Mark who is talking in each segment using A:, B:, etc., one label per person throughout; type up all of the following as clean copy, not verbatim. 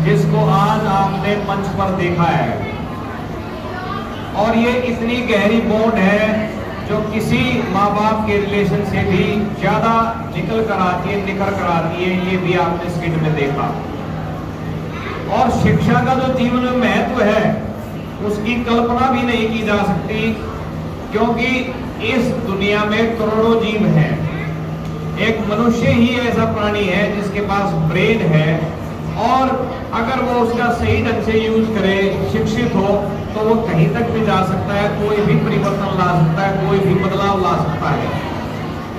A: जिसको आज आपने मंच पर देखा है। और ये इतनी गहरी बॉन्ड है जो किसी माँ बाप के रिलेशन से भी ज्यादा निकल कर आती है, निखर कर आती है। ये भी आपने स्किट में देखा। और शिक्षा का जो जीवन में महत्व है उसकी कल्पना भी नहीं की जा सकती, क्योंकि इस दुनिया में करोड़ों जीव हैं। एक मनुष्य ही ऐसा प्राणी है जिसके पास ब्रेन है, और अगर वो उसका सही ढंग से यूज करे, शिक्षित हो, तो वो कहीं तक भी जा सकता है, कोई भी परिवर्तन ला सकता है, कोई भी बदलाव ला सकता है।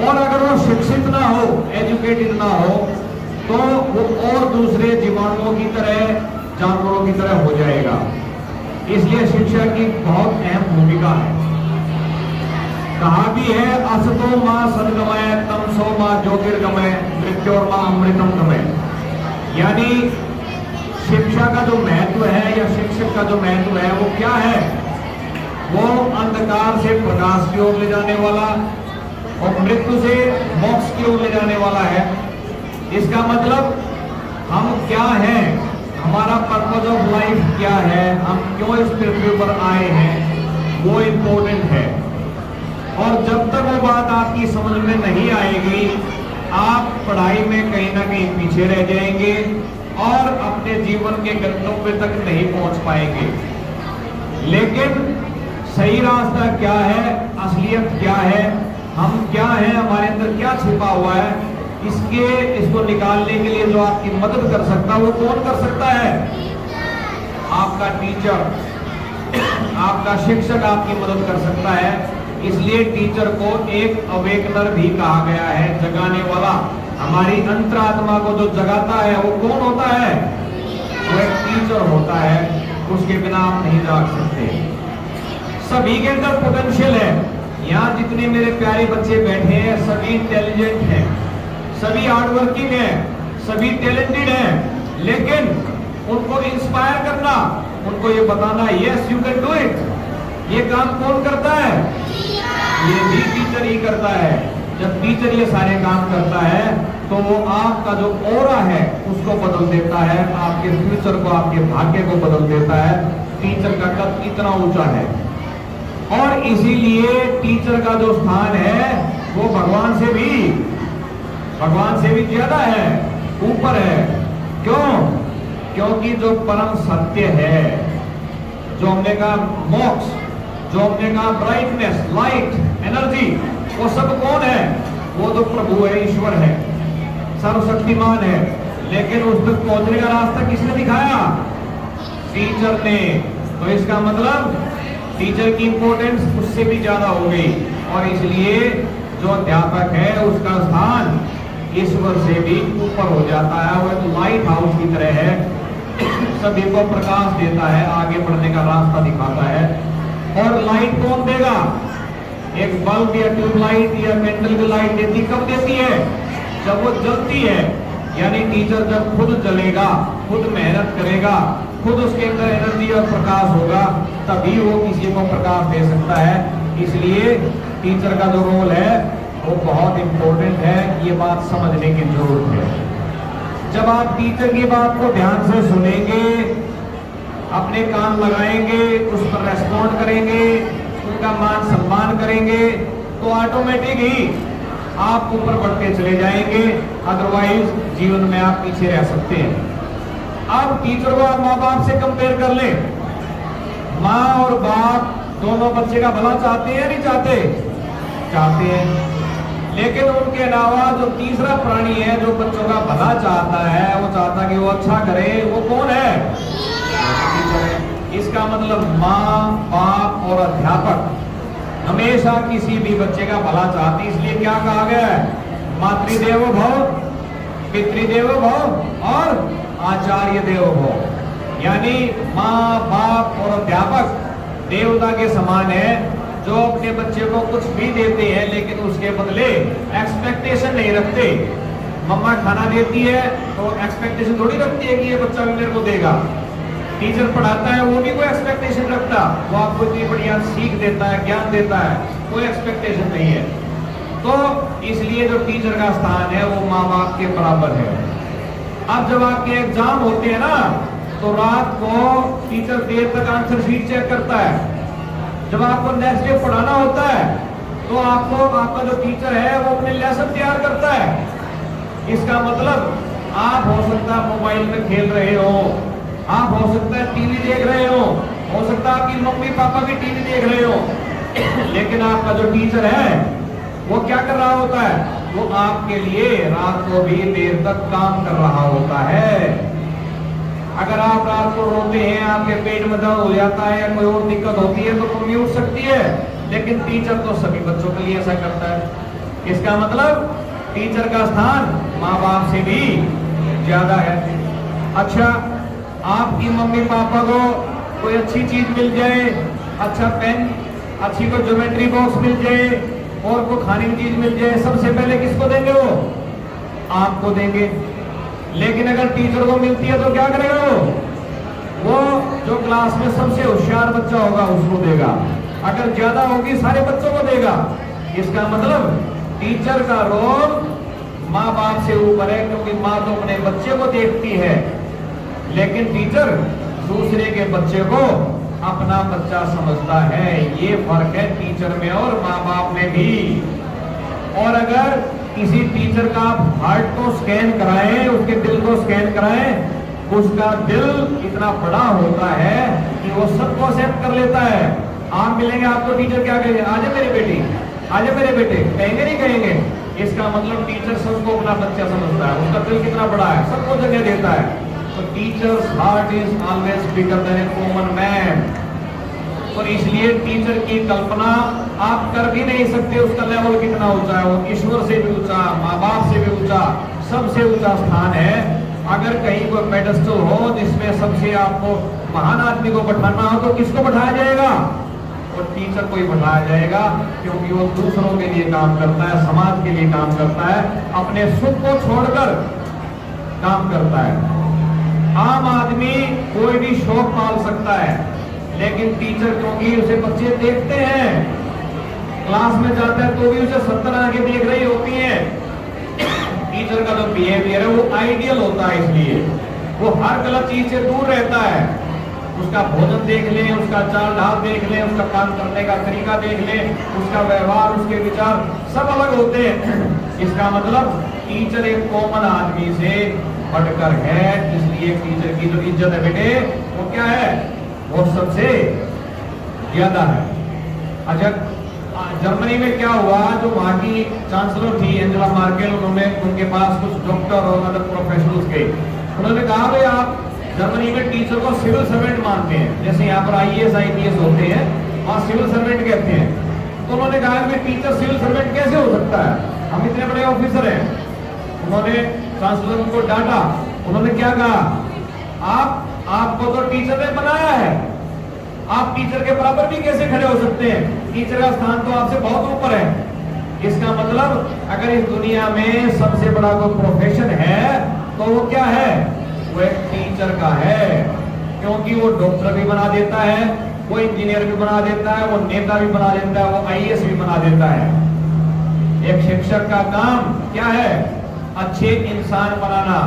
A: और अगर वो शिक्षित ना हो, एजुकेटेड ना हो, तो वो और दूसरे जीवाणुओं की तरह, जानवरों की तरह हो जाएगा। इसलिए शिक्षा की बहुत अहम भूमिका है। कहा भी है, असतो मां सद्गमय तमसो मां ज्योतिर्गमय मृत्योर मां अमृतम गमय। यानी शिक्षा का जो महत्व है या शिक्षक का जो महत्व है वो क्या है? वो अंधकार से प्रकाश की ओर ले जाने वाला और मृत्यु से मोक्ष की ओर ले जाने वाला है। इसका मतलब हम क्या हैं, हमारा पर्पज ऑफ लाइफ क्या है, हम क्यों इस पृथ्वी पर आए हैं, वो इम्पोर्टेंट है। और जब तक वो बात आपकी समझ में नहीं आएगी, आप पढ़ाई में कहीं ना कहीं पीछे रह जाएंगे और अपने जीवन के गंतव्य तक नहीं पहुंच पाएंगे। लेकिन सही रास्ता क्या है, असलियत क्या है, हम क्या हैं, हमारे अंदर क्या छिपा हुआ है, इसको निकालने के लिए जो आपकी मदद कर सकता है वो कौन कर सकता है? आपका टीचर, आपका शिक्षक आपकी मदद कर सकता है। इसलिए टीचर को एक अवेकनर भी कहा गया है, जगाने वाला। हमारी अंतरात्मा को जो जगाता है वो कौन होता है? वो एक टीचर होता है, उसके बिना आप नहीं जाग सकते। सभी के अंदर पोटेंशियल है। यहाँ जितने मेरे प्यारे बच्चे बैठे हैं सभी इंटेलिजेंट हैं, सभी हार्डवर्किंग हैं, सभी टैलेंटेड हैं, लेकिन उनको इंस्पायर करना, उनको ये बताना yes you can do it, ये काम कौन करता है? ये भी टीचर ही करता है। जब टीचर ये सारे काम करता है तो वो आपका जो ऑरा है उसको बदल देता है, आपके फ्यूचर को, आपके भाग्य को बदल देता है। टीचर का कद इतना ऊंचा है और इसीलिए टीचर का जो स्थान है वो भगवान से भी ज्यादा है, ऊपर है। क्यों? क्योंकि जो परम सत्य है, जो हमने कहा मोक्ष, जो हमने कहा ब्राइटनेस, लाइट, एनर्जी, वो सब कौन है? वो तो प्रभु है, ईश्वर है, सर्वशक्तिमान है। लेकिन उस तक पहुंचने का रास्ता किसने दिखाया? टीचर ने। तो इसका मतलब टीचर की इंपॉर्टेंस उससे भी ज्यादा हो गई। और इसलिए जो अध्यापक है उसका स्थान ईश्वर से भी ऊपर हो जाता है। वो एक लाइट हाउस की तरह है, सभी को प्रकाश देता है, आगे बढ़ने का रास्ता दिखाता है। और लाइट कौन देगा? एक बल्ब या ट्यूबलाइट या कैंडल की लाइट देती, कब देती है? जब वो जलती है। यानी टीचर जब खुद जलेगा, खुद मेहनत करेगा, खुद उसके अंदर एनर्जी और प्रकाश होगा, तभी वो किसी को प्रकाश दे सकता है। इसलिए टीचर का जो रोल है वो बहुत इंपॉर्टेंट है, ये बात समझने की जरूरत है। जब आप टीचर की बात को ध्यान से सुनेंगे, अपने कान लगाएंगे, उस पर रेस्पॉन्ड करेंगे, उनका मान सम्मान करेंगे, तो ऑटोमेटिक ही आप ऊपर बढ़ते चले जाएंगे। अदरवाइज जीवन में आप पीछे रह सकते हैं। अब टीचर को आप माँ बाप से कंपेयर कर ले। माँ और बाप दोनों बच्चे का भला चाहते हैं या नहीं चाहते? चाहते हैं। लेकिन उनके अलावा जो तीसरा प्राणी है जो बच्चों का भला चाहता है, वो चाहता कि वो अच्छा करे, वो कौन है? टीचर है। इसका मतलब माँ, बाप और अध्यापक हमेशा किसी भी बच्चे का भला चाहते। इसलिए क्या कहा गया है? मातृदेवो भव, पितृदेवो भव और आचार्य देवो भव। यानी माँ, बाप और अध्यापक देवता के समान है, जो अपने बच्चे को कुछ भी देते हैं लेकिन उसके बदले एक्सपेक्टेशन नहीं रखते। मम्मा खाना देती है तो एक्सपेक्टेशन थोड़ी रखती है कि ये बच्चा भी मेरे को देगा। टीचर पढ़ाता है, वो भी कोई एक्सपेक्टेशन रखता, वो आपको इतनी बढ़िया सीख देता है, ज्ञान देता है, कोई एक्सपेक्टेशन नहीं है। तो इसलिए जो टीचर का स्थान है वो माँ बाप के बराबर है। अब जब आपके एग्जाम होते हैं ना, तो रात को टीचर देर तक आंसर शीट चेक करता है। जब आपको नेक्स्ट डे पढ़ाना होता है तो आपको आपका जो टीचर है वो अपने लेसन तैयार करता है। इसका मतलब आप हो सकता है मोबाइल में खेल रहे हो, आप हो सकता है टीवी देख रहे हो सकता है आपकी मम्मी पापा भी टीवी देख रहे हो, लेकिन आपका जो टीचर है वो क्या कर रहा होता है? वो आपके लिए रात को भी देर तक काम कर रहा होता है। अगर आप रात को रोते हैं, आपके पेट में दर्द हो जाता है या कोई और दिक्कत होती है तो मम्मी उठ सकती है, लेकिन टीचर तो सभी बच्चों के लिए ऐसा करता है। इसका मतलब टीचर का स्थान माँ बाप से भी ज्यादा है। अच्छा, आपकी मम्मी पापा को कोई अच्छी चीज मिल जाए, अच्छा पेन, अच्छी कोई ज्योमेट्री बॉक्स मिल जाए और कोई खाने की चीज मिल जाए, सबसे पहले किसको देंगे? वो आपको देंगे। लेकिन अगर टीचर को मिलती है तो क्या करेगा? वो जो क्लास में सबसे होशियार बच्चा होगा उसको देगा, अगर ज्यादा होगी सारे बच्चों को देगा। इसका मतलब टीचर का रोल माँ बाप से ऊपर है, क्योंकि माँ तो अपने बच्चे को देखती है, लेकिन टीचर दूसरे के बच्चे को अपना बच्चा समझता है। ये फर्क है टीचर में और माँ बाप में भी। और अगर किसी टीचर का आप हार्ट को स्कैन कराएं, उसके दिल को स्कैन कराएं, उसका दिल इतना बड़ा होता है कि वो सबको एक्सेप्ट कर लेता है। आप मिलेंगे, आपको टीचर क्या कहेंगे? आजा मेरी बेटी, आजा मेरे बेटे, कहेंगे नहीं कहेंगे? इसका मतलब टीचर सबको अपना बच्चा समझता है, उसका दिल कितना बड़ा है, सबको जगह देता है। तो teachers heart is always bigger than A common man. और इसलिए टीचर की कल्पना आप कर भी नहीं सकते, उसका लेवल कितना ऊंचा है। वो ईश्वर से भी ऊंचा, माँ बाप से भी ऊंचा, सबसे ऊंचा स्थान है। अगर कहीं कोई पेडेस्टल हो जिसमें सबसे आपको महान आदमी को बैठाना हो तो किसको बैठाया जाएगा? और टीचर को ही बैठाया जाएगा, क्योंकि वो दूसरों के लिए काम करता है, समाज के लिए काम करता है, अपने सुख को छोड़कर काम करता है। आम आदमी कोई भी शौक पाल सकता है, लेकिन टीचर क्योंकि उसे बच्चे देखते हैं, क्लास में जाता है तो भी उसे 70 आंखें देख रही होती हैं। टीचर का जो बिहेवियर है वो आइडियल होता है, इसलिए वो हर गलत चीज से दूर रहता है। उसका भोजन देख लें, उसका चाल ढाल देख लें, उसका काम करने का तरीका देख लें, उसका व्यवहार, उसके विचार सब अलग होते हैं। इसका मतलब टीचर एक कॉमन आदमी से बढ़कर है, इसलिए टीचर की जो इज्जत है बेटे वो क्या है? वो सबसे ज्यादा है। अच्छा, जर्मनी में क्या हुआ? जो वहां की चांसलर थी एंजेला मार्केल, उन्होंने उनके पास कुछ डॉक्टर और अदर प्रोफेशनल्स गए। उन्होंने कहा भाई आप जर्मनी में टीचर को सिविल सर्वेंट मानते हैं, जैसे यहाँ पर IAS IPS होते हैं, वहाँ सिविल सर्वेंट कहते हैं। तो उन्होंने कहा कि टीचर सिविल सर्वेंट कैसे हो सकता है, हम इतने बड़े ऑफिसर हैं। उन्होंने चांसलर को डांटा। उन्होंने क्या कहा? आपको तो टीचर ने बनाया है, आप टीचर के बराबर भी कैसे खड़े हो सकते हैं? टीचर का स्थान तो आपसे बहुत ऊपर है। इसका मतलब अगर इस दुनिया में सबसे बड़ा कोई प्रोफेशन है तो वो क्या है? वो एक टीचर का है, क्योंकि वो डॉक्टर भी बना देता है, वो इंजीनियर भी बना देता है, वो नेता भी बना देता है, वो IAS भी बना देता है। एक शिक्षक का काम क्या है? अच्छे इंसान बनाना।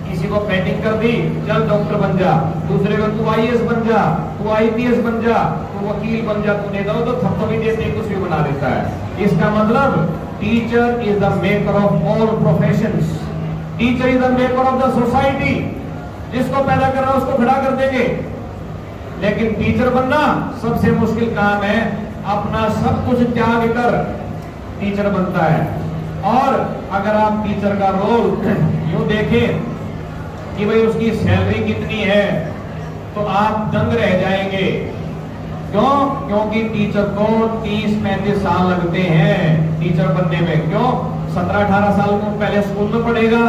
A: किसी को पेंटिंग कर दी, चल डॉक्टर बन जा, दूसरे को तू IAS बन जा, तू IPS बन जा, तू वकील बन जा, तू नेता हो, तो थप्पड़ भी देते कुछ भी बना देता है। इसका मतलब teacher is the maker of all professions. Teacher is the maker of the society. जिसको पैदा कर रहा है उसको खड़ा कर देंगे। लेकिन टीचर बनना सबसे मुश्किल काम है, अपना सब कुछ त्याग कर टीचर बनता है। और अगर आप टीचर का रोल यूं देखें कि भाई उसकी सैलरी कितनी है, तो आप दंग रह जाएंगे। क्यों? क्योंकि टीचर को 30-35 साल लगते हैं टीचर बनने में। क्यों? 17-18 साल को पहले स्कूल में पढ़ेगा,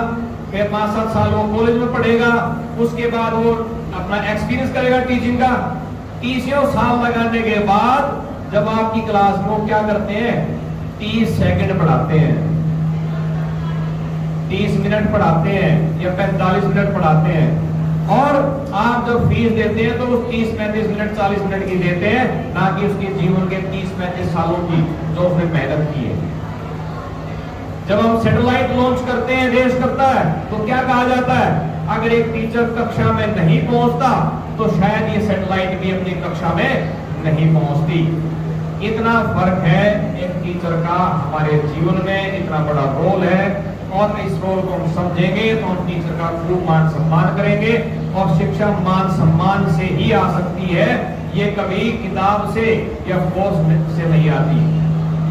A: फिर 5-7 साल वो कॉलेज में पढ़ेगा, उसके बाद वो अपना एक्सपीरियंस करेगा टीचिंग का। 30 साल लगाने के बाद जब आपकी क्लास में वो क्या करते हैं? 30 सेकंड पढ़ाते हैं, 30 मिनट पढ़ाते हैं या 45 मिनट पढ़ाते हैं। और आप जब फीस देते हैं तो उस 30-35 मिनट 40 मिनट की देते हैं, ना कि उसके जीवन के 30-35 सालों की जो उसने मेहनत की है। जब हम सैटेलाइट लॉन्च करते हैं, देश करता है, तो क्या कहा जाता है? अगर एक टीचर कक्षा में नहीं पहुंचता तो शायद ये सैटेलाइट भी अपनी कक्षा में नहीं पहुंचती। इतना फर्क है एक टीचर का हमारे जीवन में, इतना बड़ा रोल है। और इस रोल को हम समझेंगे तो हम टीचर का खूब मान सम्मान करेंगे। और शिक्षा मान सम्मान से ही आ सकती है, ये कभी किताब से या कोर्स से नहीं आती।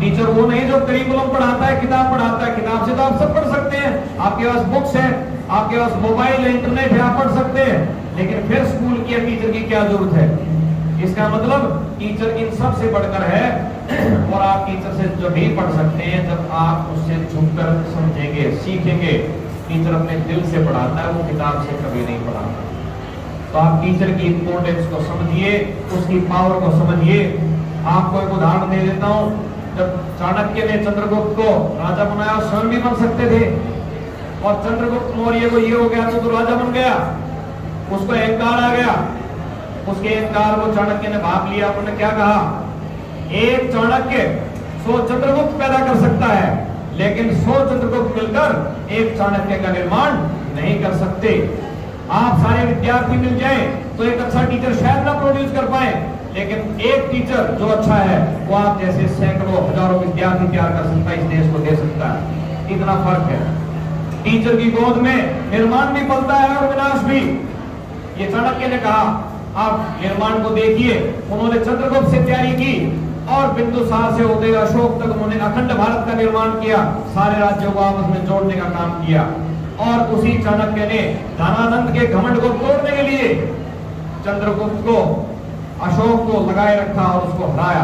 A: टीचर वो नहीं जो करिकुलम पढ़ाता है, किताब पढ़ाता है। किताब से तो आप सब पढ़ सकते हैं, आपके पास बुक्स है, आपके पास मोबाइल है, इंटरनेट है, आप पढ़ सकते हैं। लेकिन फिर स्कूल की या टीचर की क्या जरूरत है? इसका मतलब टीचर इन सब से बढ़कर है। और आप टीचर से जो भी पढ़ सकते हैं, जब आप उससे झुककर समझेंगे, सीखेंगे। टीचर अपने दिल से पढ़ाता है, वो किताब से कभी नहीं पढ़ाता। तो आप टीचर की इंपॉर्टेंस को समझिए, उसकी पावर को समझिए। आपको एक उदाहरण दे देता हूं। जब चाणक्य ने चंद्रगुप्त को राजा बनाया, स्वयं भी बन सकते थे। और चंद्रगुप्त मौर्य को ये हो गया तो राजा बन गया, उसको अहंकार आ गया। उसके अहंकार को चाणक्य ने भाप लिया। उन्होंने क्या कहा, एक चाणक्य 100 चंद्रगुप्त पैदा कर सकता है, लेकिन 100 चंद्रगुप्त मिलकर एक चाणक्य का निर्माण नहीं कर सकते। आप सारे विद्यार्थी मिल जाएं तो एक अच्छा टीचर शायद ना प्रोड्यूस कर पाए, लेकिन एक टीचर जो अच्छा है वो आप जैसे सैकड़ों हजारों विद्यार्थी तैयार कर सकता है, इस देश को दे सकता है। इतना फर्क है। टीचर की गोद में निर्माण भी पलता है और विनाश भी। ये चाणक्य ने कहा। आप निर्माण को देखिए, उन्होंने चंद्रगुप्त से तैयारी की और बिंदुसार से होते अशोक तक उन्होंने अखंड भारत का निर्माण किया, सारे राज्यों को आपस में जोड़ने का काम किया। और उसी चाणक्य ने धनानंद के घमंड को तोड़ने के लिए चंद्रगुप्त को, अशोक को लगाए रखा और उसको हराया।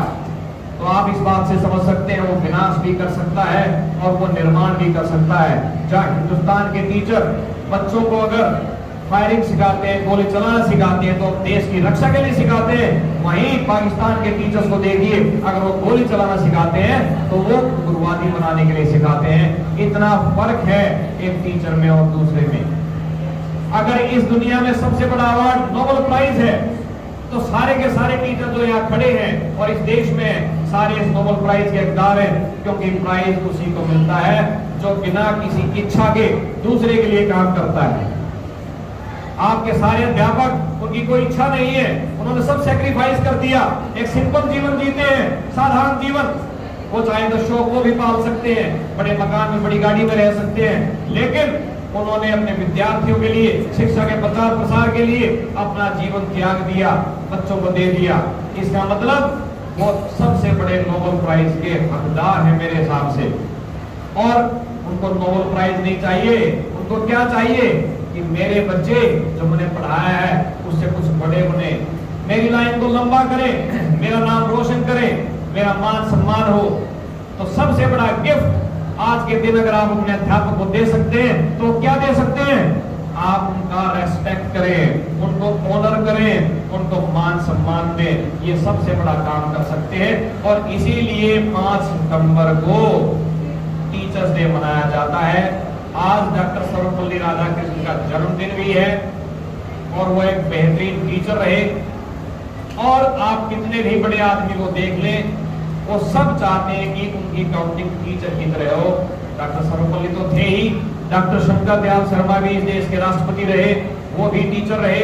A: तो आप इस बात से समझ सकते हैं, वो विनाश भी कर सकता है और वो निर्माण भी कर सकता है। जहाँ हिंदुस्तान के टीचर बच्चों को अगर फायरिंग सिखाते हैं, गोली चलाना सिखाते हैं, तो देश की रक्षा के लिए सिखाते हैं। वहीं पाकिस्तान के टीचर्स को देखिए, अगर वो गोली चलाना सिखाते हैं तो वो उग्रवादी बनाने के लिए सिखाते हैं। इतना फर्क है एक टीचर में और दूसरे में। अगर इस दुनिया में सबसे बड़ा अवार्ड नोबेल प्राइज है, तो सारे के सारे टीचर जो यहाँ खड़े हैं और इस देश में सारे इस नोबेल प्राइज के हकदार हैं, क्योंकि प्राइज उसी को मिलता है जो बिना किसी इच्छा के दूसरे के लिए काम करता है। आपके सारे अध्यापक, उनकी कोई इच्छा नहीं है, उन्होंने सब सैक्रिफाइस कर दिया, एक सिंपल जीवन जीते हैं, साधारण जीवन। वो चाहे तो शौक को भी पाल सकते हैं, बड़े मकान में, बड़ी गाड़ी में रह सकते हैं, लेकिन उन्होंने अपने विद्यार्थियों के लिए, शिक्षा के प्रचार प्रसार के लिए अपना जीवन त्याग दिया, बच्चों को दे दिया। इसका मतलब वो सबसे बड़े नोबेल प्राइज के हकदार हैं मेरे हिसाब से। और उनको नोबेल प्राइज नहीं चाहिए, उनको क्या चाहिए कि मेरे बच्चे जो मैंने पढ़ाया है उससे कुछ बड़े बने, मेरी लाइन को लंबा करें, मेरा नाम रोशन करें, मेरा मान सम्मान हो। तो सबसे बड़ा गिफ्ट आज के दिन अगर आप अपने अध्यापक को दे सकते हैं तो क्या दे सकते हैं? आप उनका रेस्पेक्ट करें, उनको ऑनर करें, उनको मान सम्मान दें। ये सबसे बड़ा काम कर सकते हैं। और इसीलिए 5 सितंबर को टीचर्स डे मनाया जाता है। आज डॉक्टर सर्वपल्ली राधाकृष्णन का जन्मदिन भी है और वो एक बेहतरीन टीचर रहे। और आप कितने भी बड़े आदमी को देख लें, वो सब चाहते हैं कि उनकी काउंटिंग टीचर की तरह हो। डॉक्टर सर्वपल्ली तो थे ही, डॉक्टर शंकर दयाल शर्मा भी इस देश के राष्ट्रपति रहे, वो भी टीचर रहे।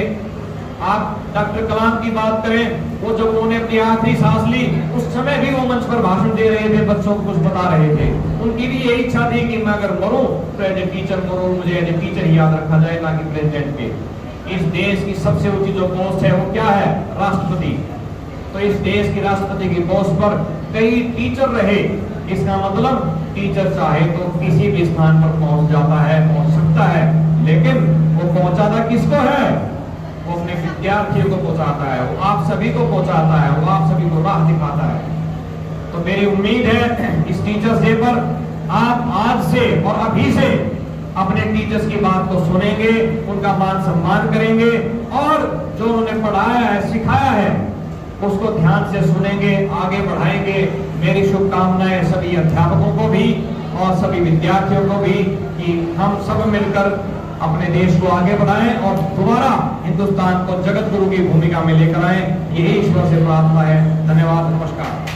A: आप डॉक्टर कलाम की बात करें, वो जब उन्होंने अपनी आखिरी सांस ली उस समय भी वो मंच पर भाषण दे रहे थे, बच्चों को कुछ बता रहे थे। उनकी भी यही इच्छा थी कि मैं अगर मरूं तो एज ए टीचर मरूं, मुझे एज ए टीचर ही याद रखा जाए, ना कि प्रेसिडेंट के। इस देश की सबसे ऊंची जो पोस्ट है वो क्या है? राष्ट्रपति। तो इस देश की राष्ट्रपति की पोस्ट पर कई टीचर रहे। इसका मतलब टीचर चाहे तो किसी भी स्थान पर पहुंच जाता है, पहुंच सकता है, लेकिन वो पहुंचाता किसको है? वो अपने विद्यार्थियों को पहुंचाता है, वो आप सभी को पहुंचाता है, वो आप सभी को राह दिखाता है। तो मेरी उम्मीद है इस टीचर्स डे पर आप आज से और अभी से अपने टीचर्स की बात को सुनेंगे, उनका मान सम्मान करेंगे और जो उन्होंने पढ़ाया है, सिखाया है, उसको ध्यान से सुनेंगे, आगे बढ़ाएंगे। मेरी शुभकामनाएं सभी अध्यापकों को भी और सभी विद्यार्थियों को भी कि हम सब मिलकर अपने देश को आगे बढ़ाएं और दोबारा हिंदुस्तान को जगत गुरु की भूमिका में लेकर आएं। यही ईश्वर से प्रार्थना है। धन्यवाद, नमस्कार।